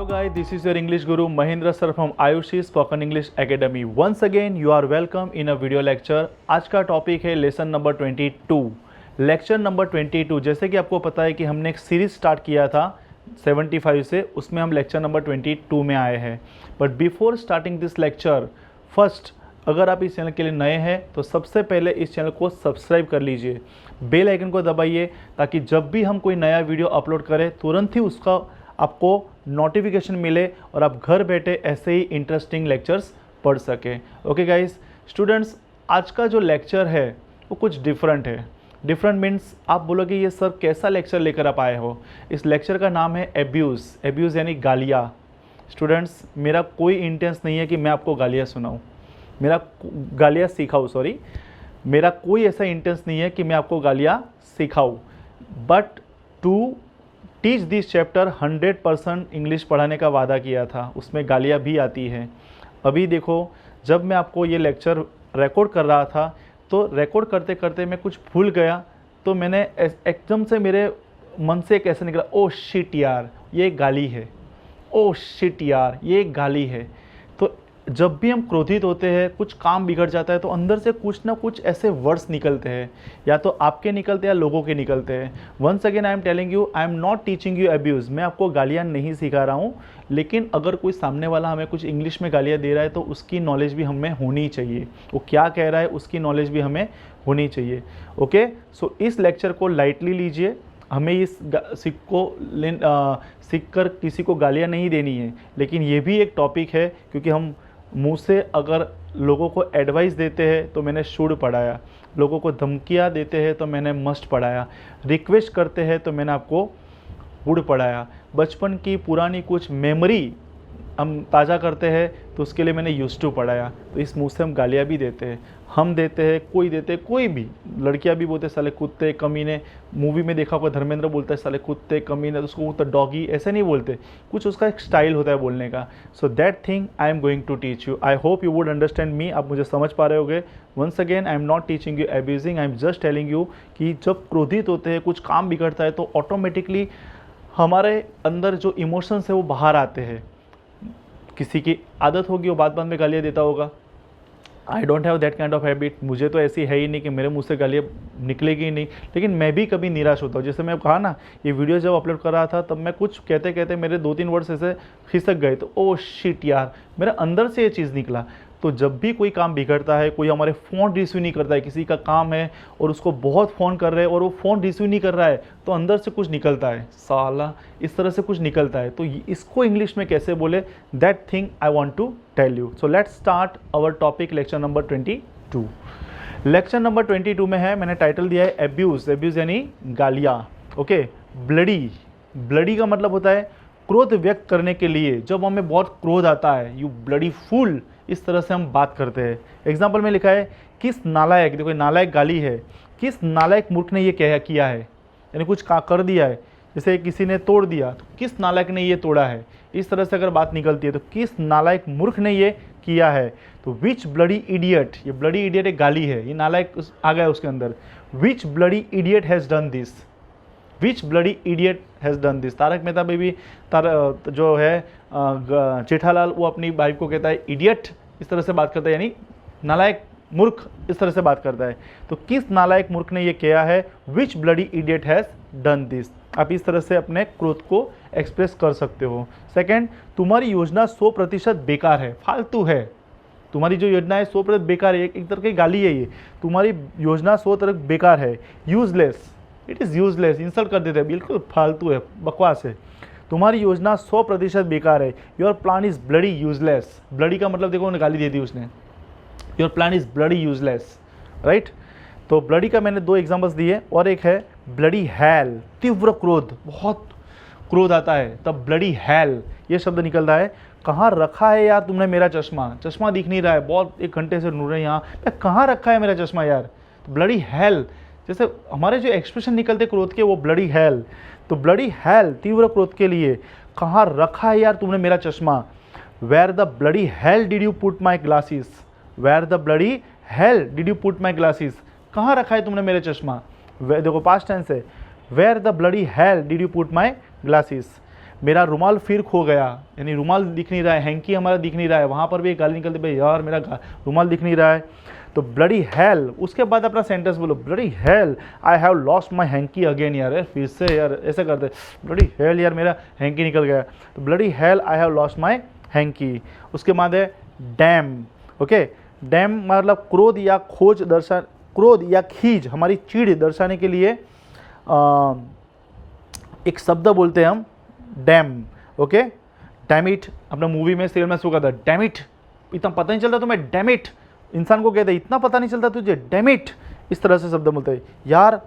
guys, this is your English guru Mahindra sir from Ayushi Spoken English Academy. Once again you are welcome in a video lecture. आज का topic है lesson number 22, lecture number 22। जैसे कि आपको पता है कि हमने एक सीरीज स्टार्ट किया था 75 से, उसमें हम लेक्चर नंबर 22 में आए हैं। But before starting this lecture, first अगर आप इस चैनल के लिए नए हैं तो सबसे पहले इस चैनल को सब्सक्राइब कर लीजिए, बेल आइकन को दबाइए ताकि जब भी हम कोई नया वीडियो अपलोड करें तुरंत ही उसका आपको नोटिफिकेशन मिले और आप घर बैठे ऐसे ही इंटरेस्टिंग लेक्चर्स पढ़ सकें। ओके गाइस स्टूडेंट्स, आज का जो लेक्चर है वो कुछ डिफरेंट है। डिफरेंट मीन्स आप बोलोगे ये सर कैसा लेक्चर लेकर आप आए हो। इस लेक्चर का नाम है एब्यूज़। एब्यूज़ यानी गालियाँ। स्टूडेंट्स, मेरा कोई इंटेंस नहीं है कि मैं आपको गालियाँ सुनाऊँ, मेरा गालियाँ सिखाऊँ, सॉरी, मेरा कोई ऐसा इंटेंस नहीं है कि मैं आपको गालियाँ सिखाऊँ। But to teach this chapter 100% English पढ़ाने का वादा किया था, उसमें गालियाँ भी आती हैं। अभी देखो, जब मैं आपको ये लेक्चर रिकॉर्ड कर रहा था तो रिकॉर्ड करते करते मैं कुछ भूल गया, तो मैंने एकदम से मेरे मन से एक ऐसा निकला, ओ शिट यार ये गाली है, ओ शिट यार ये गाली है। तो जब भी हम क्रोधित होते हैं, कुछ काम बिगड़ जाता है, तो अंदर से कुछ ना कुछ ऐसे वर्ड्स निकलते हैं, या तो आपके निकलते हैं या लोगों के निकलते हैं। Once again I am telling you, I am not teaching you abuse. मैं आपको गालियाँ नहीं सिखा रहा हूँ, लेकिन अगर कोई सामने वाला हमें कुछ इंग्लिश में गालियाँ दे रहा है तो उसकी नॉलेज भी हमें होनी चाहिए, वो क्या कह रहा है उसकी नॉलेज भी हमें होनी चाहिए। ओके, सो इस लेक्चर को लाइटली लीजिए। हमें इस सीख कर किसी को गालियाँ नहीं देनी है, लेकिन ये भी एक टॉपिक है, क्योंकि हम मुंह से अगर लोगों को एडवाइस देते हैं तो मैंने शुड पढ़ाया, लोगों को धमकियाँ देते हैं तो मैंने मस्ट पढ़ाया, रिक्वेस्ट करते हैं तो मैंने आपको वुड पढ़ाया, बचपन की पुरानी कुछ मेमोरी हम ताज़ा करते हैं तो उसके लिए मैंने यूज्ड टू पढ़ाया। तो इस मुँह से हम गालियाँ भी देते हैं, हम देते हैं, कोई देते हैं, कोई भी, लड़कियाँ भी बोलते हैं साले कुत्ते कमीने। मूवी में देखा होगा धर्मेंद्र बोलता है साले कुत्ते कमीने, तो उसको बोलता डॉगी, ऐसे नहीं बोलते, कुछ उसका एक स्टाइल होता है बोलने का। So that thing I am going to teach you. I hope you would understand me. आप मुझे समझ पा रहे होगे। Once again I am not teaching you abusing, I am just telling you कि जब क्रोधित होते हैं, कुछ काम बिगड़ता है, तो ऑटोमेटिकली हमारे अंदर जो इमोशंस है वो बाहर आते हैं। किसी की आदत होगी वो बात बात में गालियाँ देता होगा। I don't have that kind of habit, मुझे तो ऐसी है ही नहीं कि मेरे मुंह से गालियाँ निकलेगी ही नहीं, लेकिन मैं भी कभी निराश होता हूँ। जैसे मैं कहा ना, ये वीडियो जब अपलोड कर रहा था तब मैं कुछ कहते कहते मेरे 2-3 वर्ड्स ऐसे खिसक गए, तो ओ शिट यार, मेरे अंदर से ये चीज़ निकला। तो जब भी कोई काम बिगड़ता है, कोई हमारे फ़ोन रिसीव नहीं करता है, किसी का काम है और उसको बहुत फ़ोन कर रहे हैं और वो फ़ोन रिसीव नहीं कर रहा है, तो अंदर से कुछ निकलता है, साला इस तरह से कुछ निकलता है। तो इसको इंग्लिश में कैसे बोले, that thing I want to tell you. So let's start our topic, lecture number 22। Lecture number 22 में है, मैंने टाइटल दिया है एब्यूज़। एब्यूज़ यानी गालियाँ। Okay, bloody. ब्लडी का मतलब होता है क्रोध व्यक्त करने के लिए, जब हमें बहुत क्रोध आता है, यू ब्लडी फूल, इस तरह से हम बात करते हैं। एग्जाम्पल में लिखा है किस नालायक, देखो नालायक गाली है, किस नालायक मूर्ख ने ये किया है, यानी कुछ कर दिया है। जैसे किसी ने तोड़ दिया तो किस नालायक ने ये तोड़ा है, इस तरह से अगर बात निकलती है तो किस नालायक मूर्ख ने ये किया है। तो विच ब्लडी इडियट, ये ब्लडी इडियट एक गाली है, ये नालायक आ गया उसके अंदर। Which bloody idiot has done this, which bloody idiot has done this. Tarak Mehta में भी जो है जेठालाल, वो अपनी वाइफ को कहता है इडियट, इस तरह से बात करता है, यानी नालायक मूर्ख, इस तरह से बात करता है। तो किस नालायक मूर्ख ने ये किया है, which bloody idiot has done this. आप इस तरह से अपने क्रोध को एक्सप्रेस कर सकते हो। सेकंड, तुम्हारी योजना 100% बेकार है, फालतू है। तुम्हारी जो योजना है 100% बेकार है, एक तरह की गाली है ये। तुम्हारी योजना 100% बेकार है। Useless, it is useless, insult कर देते हैं, बिल्कुल फालतू है, बकवास है। तुम्हारी योजना 100% बेकार है। Your plan is bloody useless. Bloody का मतलब देखो गाली दे दी उसने, your plan is bloody useless, right. तो ब्लडी का मैंने 2 एग्जाम्पल्स दिए, और एक है ब्लडी हैल, तीव्र क्रोध, बहुत क्रोध आता है तब ब्लडी हैल ये शब्द निकलता है। कहाँ रखा है यार तुमने मेरा चश्मा, चश्मा दिख नहीं रहा है, बहुत 1 घंटे से ढूंढ रहे हैं यहाँ, कहाँ रखा है मेरा चश्मा यार, तो ब्लडी हैल। जैसे हमारे जो एक्सप्रेशन निकलते क्रोध के, वो ब्लडी हैल। तो ब्लडी हैल तीव्र क्रोध के लिए, कहाँ रखा है यार तुमने मेरा चश्मा। Where the bloody hell did you put my glasses, where the bloody hell did you put my glasses, कहाँ रखा है तुमने मेरे चश्मा। देखो पास्ट टेंस है, where the bloody hell did you put my glasses. मेरा रुमाल फिर खो गया, यानी रुमाल दिख नहीं रहा है, हैंकी हमारा दिख नहीं रहा है, वहाँ पर भी एक गाली निकलती भाई यार मेरा रुमाल दिख नहीं रहा है। तो ब्लडी हेल, उसके बाद अपना सेंटेंस बोलो, bloody hell I have lost my hanky again, यार फिर से यार ऐसे करते, ब्लडी हेल यार मेरा हैंकी निकल गया, तो bloody hell I have lost my hanky. उसके बाद है डैम। ओके, डैम मतलब क्रोध या खोज दर्शा, क्रोध या खीज, हमारी चिढ़ दर्शाने के लिए एक शब्द बोलते हैं हम, डैम। ओके, डैम इट, अपना मूवी में सीरियल में शो करता है डैम इट, इतना पता नहीं चलता तुम्हें, डैम इट, इंसान को कहते हैं इतना पता नहीं चलता तुझे, डैम इट, इस तरह से शब्द बोलते हैं। यार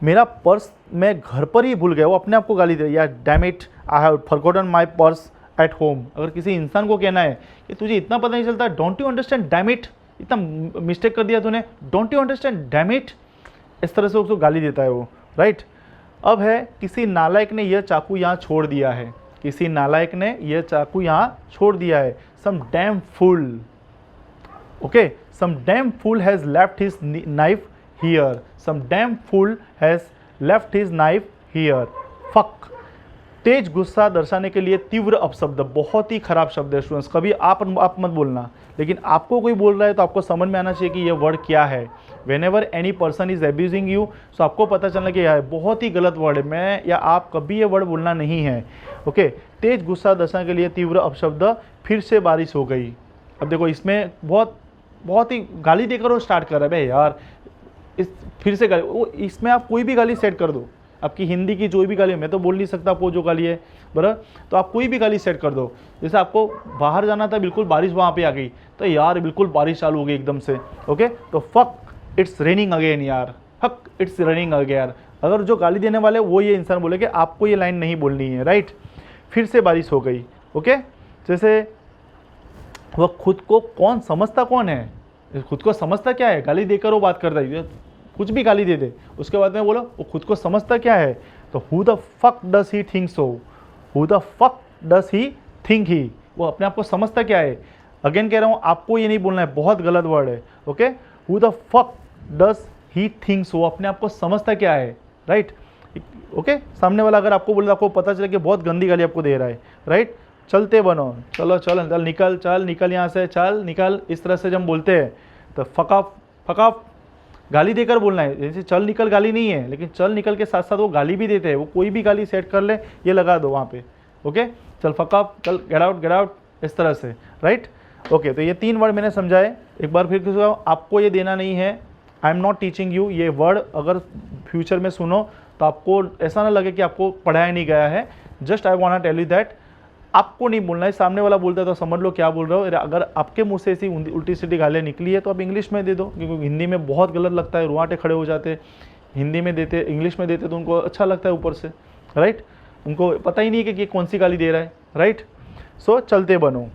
मेरा पर्स मैं घर पर ही भूल गया, वो अपने आप को गाली दे, यार damn it I have forgotten my purse at home. अगर किसी इंसान को कहना है कि तुझे इतना पता नहीं चलता, don't you understand damn it, इतना मिस्टेक कर दिया तूने, don't you understand damn it, इस तरह से उसको गाली देता है वो, राइट। अब है किसी नालायक ने यह चाकू यहाँ छोड़ दिया है, किसी नालायक ने यह चाकू यहाँ छोड़ दिया है, some damn fool. Okay, some damn fool has left his knife here, some damn fool has left his knife here. Fuck, तेज गुस्सा दर्शाने के लिए तीव्र अपशब्द, बहुत ही खराब शब्द है स्टूडेंट्स, कभी आप मत बोलना, लेकिन आपको कोई बोल रहा है तो आपको समझ में आना चाहिए कि ये वर्ड क्या है। Whenever any person is abusing you, so आपको पता चलना कि यह बहुत ही गलत वर्ड है, मैं या आप कभी ये वर्ड बोलना नहीं है। ओके, तेज गुस्सा दर्शाने के लिए तीव्र अपशब्द, फिर से बारिश हो गई। अब देखो इसमें बहुत ही गाली देकर वो स्टार्ट कर रहा है, भाई यार इस फिर से गाली, वो इसमें आप कोई भी गाली सेट कर दो, आपकी हिंदी की जो भी गाली है, मैं तो बोल नहीं सकता आपको जो गाली है बराबर, तो आप कोई भी गाली सेट कर दो। जैसे आपको बाहर जाना था, बिल्कुल बारिश वहाँ पे आ गई, तो यार बिल्कुल बारिश चालू हो गई एकदम से। ओके, तो फक इट्स रेनिंग अगेन, यार फक इट्स रेनिंग अगेन। अगर जो गाली देने वाले वो ये इंसान बोले कि आपको ये लाइन नहीं बोलनी है, राइट। फिर से बारिश हो गई। ओके, जैसे वह खुद को कौन समझता कौन है, खुद को समझता क्या है, गाली देकर वो बात करता है, कुछ भी गाली दे दे, उसके बाद में बोलो वो खुद को समझता क्या है, तो who the fuck does he think so, who the fuck does he think ही, वो अपने आप को समझता क्या है। अगेन कह रहा हूँ, आपको ये नहीं बोलना है, बहुत गलत वर्ड है। Okay, who the fuck does he think so, अपने आप को समझता क्या है, राइट। ओके, सामने वाला अगर आपको बोले, आपको पता चले कि बहुत गंदी गाली आपको दे रहा है, राइट। चलते बनो, चलो चल निकल यहाँ से, चल निकल, इस तरह से जब हम बोलते हैं तो फक गाली देकर बोलना है। जैसे चल निकल गाली नहीं है, लेकिन चल निकल के साथ साथ वो गाली भी देते हैं, वो कोई भी गाली सेट कर ले, ये लगा दो वहाँ पे। ओके, चल फक चल गेट आउट, इस तरह से, राइट। ओके, तो ये 3 वर्ड मैंने समझाए, एक बार फिर किसी आपको ये देना नहीं है, आई एम नॉट टीचिंग यू। ये वर्ड अगर फ्यूचर में सुनो तो आपको ऐसा ना लगे कि आपको पढ़ाया नहीं गया है, just I want to tell you that आपको नहीं बोलना है, सामने वाला बोलता है तो समझ लो क्या बोल रहे हो। अगर आपके मुंह से ऐसी उल्टी सीधी गालियाँ निकली है तो आप इंग्लिश में दे दो, क्योंकि हिंदी में बहुत गलत लगता है, रुआटे खड़े हो जाते, हिंदी में देते, इंग्लिश में देते तो उनको अच्छा लगता है ऊपर से, राइट। उनको पता ही नहीं है कि कौन सी गाली दे रहा है, राइट। सो चलते बनो।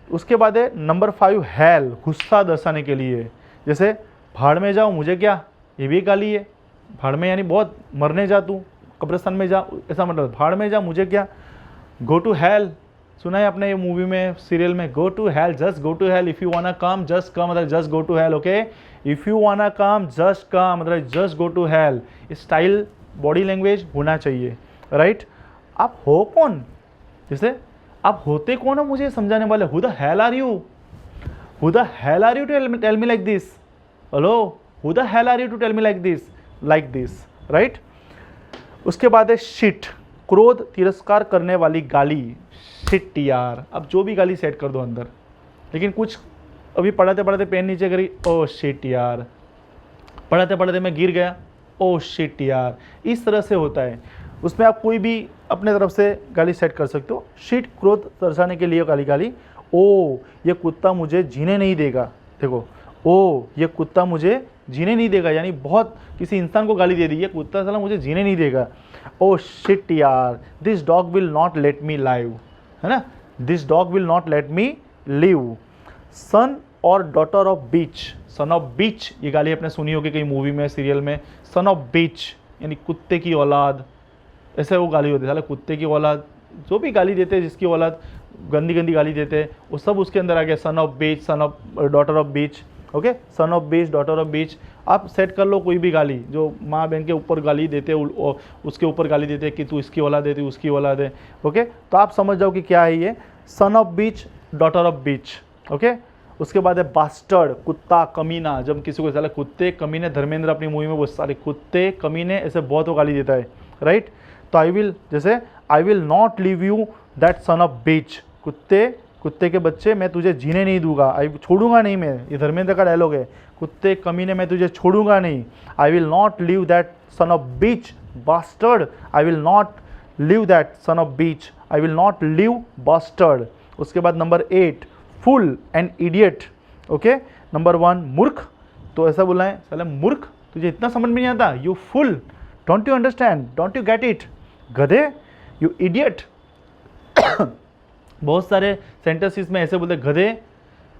उसके बाद है नंबर 5 हैल, गुस्सा दर्शाने के लिए, जैसे भाड़ में जाओ मुझे क्या, ये भी एक गाली है। भाड़ में यानी बहुत मरने जा तू, कब्रिस्तान में जा, ऐसा मतलब भाड़ में जा मुझे क्या। गो टू हैल, सुना है आपने ये मूवी में सीरियल में, go to hell, just go to hell, if you wanna come just come, मतलब just go to hell. Okay, if you wanna come just come, मतलब just go to hell. Style body language होना चाहिए, right. आप हो कौन, जैसे आप होते कौन हो मुझे समझाने वाले, who the hell are you, who the hell are you to tell me like this, hello who the hell are you to tell me like this, right. उसके बाद है शिट, क्रोध तिरस्कार करने वाली गाली, शिट यार। अब जो भी गाली सेट कर दो अंदर, लेकिन कुछ अभी पढ़ाते पढ़ाते पेन नीचे करी, ओ शिट यार, पढ़ाते पढ़ाते मैं गिर गया, ओ शिट यार, इस तरह से होता है। उसमें आप कोई भी अपने तरफ से गाली सेट कर सकते हो। शिट क्रोध दर्शाने के लिए गाली, ओ ये कुत्ता मुझे जीने नहीं देगा, देखो ओ ये कुत्ता मुझे जीने नहीं देगा, यानी बहुत किसी इंसान को गाली दे दी, ये कुत्ता साला मुझे जीने नहीं देगा। ओ शिट यार, this dog will not let me live, है ना, this dog will not let me live. Son और daughter of bitch, son of bitch, ये गाली आपने सुनी होगी कहीं मूवी में, सीरियल में। सन ऑफ बीच यानी कुत्ते की औलाद, ऐसे वो गाली होती है, साला कुत्ते की औलाद, जो भी गाली देते हैं, जिसकी औलाद गंदी गंदी गाली देते हैं, वो सब उसके अंदर आ गया। Son of bitch, son of daughter of bitch, okay, son of bitch, daughter of bitch. आप सेट कर लो कोई भी गाली, जो माँ बहन के ऊपर गाली देते उसके ऊपर गाली देते कि तू इसकी औलाद है, तू उसकी औलाद है। ओके, तो आप समझ जाओ कि क्या है ये, सन of bitch, daughter of bitch. Okay, उसके बाद है बास्टर्ड, कुत्ता, कमीना। जब किसी को साले कुत्ते कमीने, धर्मेंद्र अपनी मूवी में वो सारे कुत्ते कमीने ऐसे बहुत वो गाली देता है, राइट। तो I will not leave you that son of bitch, कुत्ते के बच्चे मैं तुझे जीने नहीं दूंगा, छोड़ूंगा नहीं मैं, ये धर्मेंद्र का डायलॉग है, कुत्ते कमीने मैं तुझे छोड़ूंगा नहीं। I will not leave that son of bitch bastard, I will not leave that son of bitch, I will not leave bastard. उसके बाद number 8 fool and idiot. Okay, number 1 मूर्ख, तो ऐसा बोला है साला मूर्ख, तुझे इतना समझ में नहीं आता, you full, don't you understand, don't you get it, गधे, यू इडियट। बहुत सारे सेंटेंसेस में ऐसे बोलते, गधे,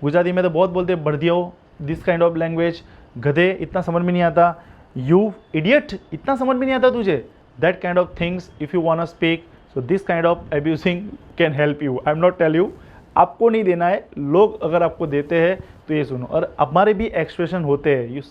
गुजराती में तो बहुत बोलते बढ़िया, दिस काइंड ऑफ लैंग्वेज, गधे इतना समझ में नहीं आता, यू इडियट इतना समझ में नहीं आता तुझे, that kind of things if you want to speak, so this kind of abusing can help you. I am not tell you, आपको नहीं देना है, लोग अगर आपको देते हैं तो ये सुनो। और हमारे भी एक्सप्रेशन होते हैं,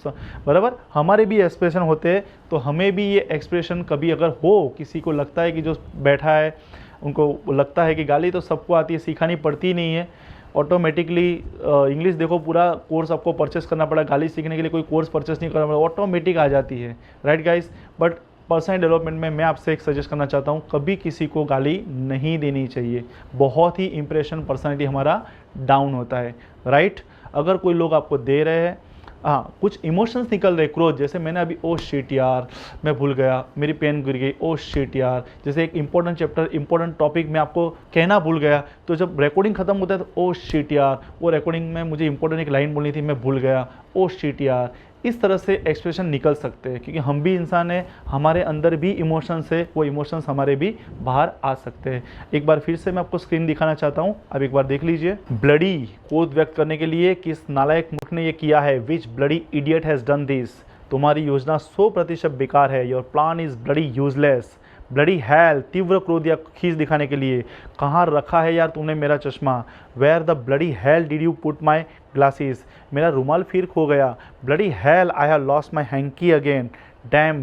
बराबर, हमारे भी एक्सप्रेशन होते हैं, तो हमें भी ये एक्सप्रेशन कभी अगर हो, किसी को लगता है कि जो बैठा है उनको लगता है कि गाली तो सबको आती है, सिखानी पड़ती नहीं है, ऑटोमेटिकली इंग्लिश देखो पूरा कोर्स आपको परचेस करना पड़ा, गाली सीखने के लिए कोई कोर्स परचेस नहीं करना पड़ा, ऑटोमेटिक आ जाती है, right guys. But personal development में मैं आपसे एक सजेस्ट करना चाहता हूँ, कभी किसी को गाली नहीं देनी चाहिए, बहुत ही इंप्रेशन पर्सनैलिटी हमारा डाउन होता है, राइट। अगर कोई लोग आपको दे रहे हैं, हाँ कुछ इमोशंस निकल रहे, क्रोध, जैसे मैंने अभी ओ शिट यार मैं भूल गया, मेरी पेन गिर गई, ओ शिट यार, जैसे एक इंपॉर्टेंट चैप्टर इंपॉर्टेंट टॉपिक मैं आपको कहना भूल गया, तो जब रिकॉर्डिंग खत्म होता है तो ओ शिट यार, वो रिकॉर्डिंग में मुझे इंपॉर्टेंट एक लाइन बोलनी थी, मैं भूल गया, ओ शिट यार। इस तरह से एक्सप्रेशन निकल सकते हैं, क्योंकि हम भी इंसान हैं, हमारे अंदर भी इमोशंस है, वो इमोशंस हमारे भी बाहर आ सकते हैं। एक बार फिर से मैं आपको स्क्रीन दिखाना चाहता हूँ, अब एक बार देख लीजिए। ब्लडी क्रोध व्यक्त करने के लिए किस नालायक मूर्ख ने ये किया है, which bloody idiot has done this, तुम्हारी योजना 100% बेकार है, your plan is bloody useless. Bloody hell, तीव्र क्रोध या खींच दिखाने के लिए, कहाँ रखा है यार तुमने मेरा चश्मा, where the bloody hell did you put my glasses, मेरा रुमाल फिर खो गया, bloody hell I have lost my hanky again, damn,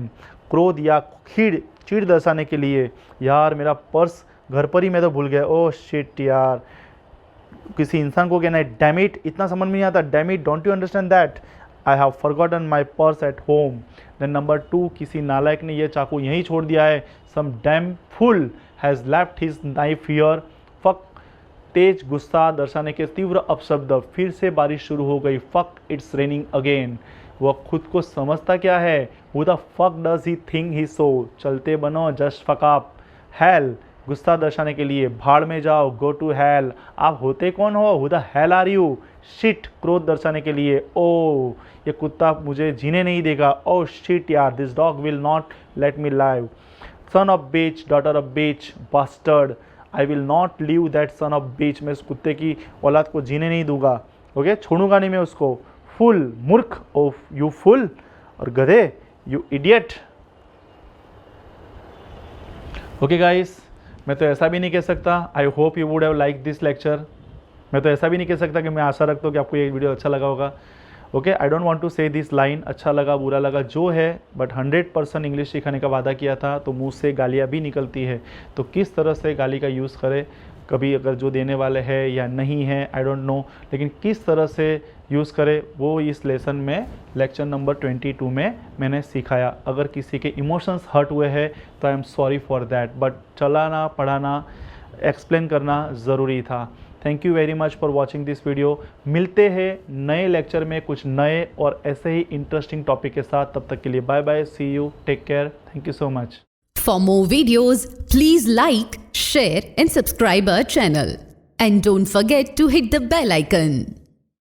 क्रोध या चिढ़ दर्शाने के लिए, यार मेरा पर्स घर पर ही मैं तो भूल गया, ओह शिट यार, किसी इंसान को कहना है डैम इट, इतना समझ में नहीं आता, damn it, don't you understand that, I have forgotten my purse at home. Then number 2, किसी नालायक ने यह चाकू यहीं छोड़ दिया है, some damn fool has left his knife here, fuck, तेज गुस्सा दर्शाने के तीव्र अपशब्द, फिर से बारिश शुरू हो गई, फक इट्स रेनिंग अगेन, वह खुद को समझता क्या है, who the fuck does he think he so, चलते बनो जस्ट फक अप, हेल, गुस्सा दर्शाने के लिए, भाड़ में जाओ, गो टू हेल, आप होते कौन हो, who the hell are you, shit, क्रोध दर्शाने के लिए, ओ ये कुत्ता मुझे जीने नहीं देगा, ओ शिट यार, this dog will not let me live, son of bitch, daughter of bitch, bastard, I will not leave that son of bitch, मैं उस कुत्ते की औलाद को जीने नहीं दूंगा, ओके, छोड़ूंगा नहीं मैं उसको, फुल, मूर्ख, ओ यू फुल, और गधे, यू इडियट। ओके गाइस, मैं तो ऐसा भी नहीं कह सकता, आई hope you would have like this lecture, मैं तो ऐसा भी नहीं कह सकता कि मैं आशा रखता हूँ कि आपको ये वीडियो अच्छा लगा होगा, okay, I don't want to say this line, अच्छा लगा बुरा लगा जो है, बट 100% इंग्लिश सिखाने का वादा किया था, तो मुंह से गालियाँ भी निकलती है, तो किस तरह से गाली का यूज़ करें, कभी अगर जो देने वाले हैं या नहीं है आई डोंट नो, लेकिन किस तरह से यूज़ करें वो इस लेसन में लेक्चर नंबर 22 में मैंने सिखाया। अगर किसी के इमोशंस हर्ट हुए हैं तो I am sorry for that, but चलाना पढ़ाना एक्सप्लेन करना ज़रूरी था। Thank you very much for watching this video. मिलते हैं नए लेक्चर में कुछ नए और ऐसे ही इंटरेस्टिंग टॉपिक के साथ, तब तक के लिए bye bye, see you, take care, thank you so much. For more videos, please like, share and subscribe our channel. And don't forget to hit the bell icon.